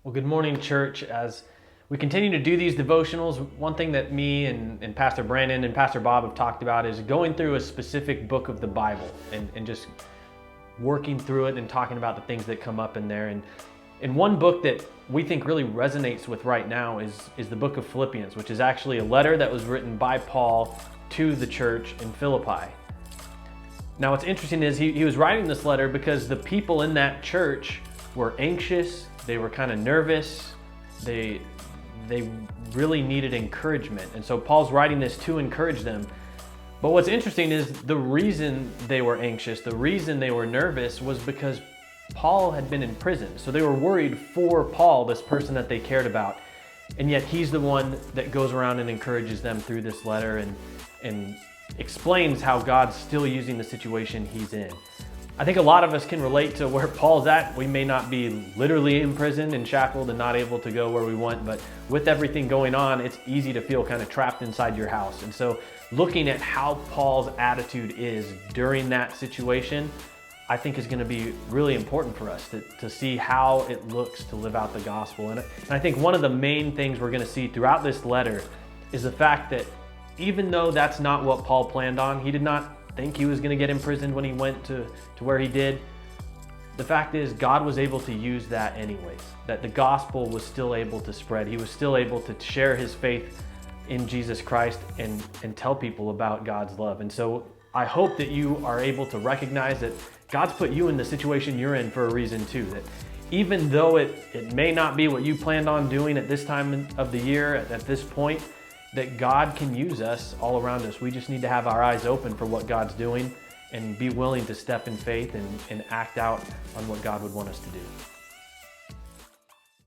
Well, good morning, church. As we continue to do these devotionals, one thing that me and Pastor Brandon and Pastor Bob have talked about is going through a specific book of the Bible and just working through it and talking about the things that come up in there. And one book that we think really resonates with right now is the book of Philippians, which is actually a letter that was written by Paul to the church in Philippi. Now, what's interesting is he was writing this letter because the people in that church were anxious, they were kind of nervous, they really needed encouragement. And so Paul's writing this to encourage them. But what's interesting is the reason they were anxious, the reason they were nervous was because Paul had been in prison. So they were worried for Paul, this person that they cared about. And yet he's the one that goes around and encourages them through this letter and explains how God's still using the situation he's in. I think a lot of us can relate to where Paul's at. We may not be literally imprisoned and shackled and not able to go where we want, but with everything going on, it's easy to feel kind of trapped inside your house. And so looking at how Paul's attitude is during that situation, I think is going to be really important for us to see how it looks to live out the gospel. And I think one of the main things we're going to see throughout this letter is the fact that even though that's not what Paul planned on, he did not think he was going to get imprisoned when he went to where he did. The fact is, God was able to use that anyways, that the gospel was still able to spread. He was still able to share his faith in Jesus Christ and tell people about God's love. And so I hope that you are able to recognize that God's put you in the situation you're in for a reason too, that even though it may not be what you planned on doing at this time of the year, at this point, that God can use us all around us. We just need to have our eyes open for what God's doing and be willing to step in faith and act out on what God would want us to do.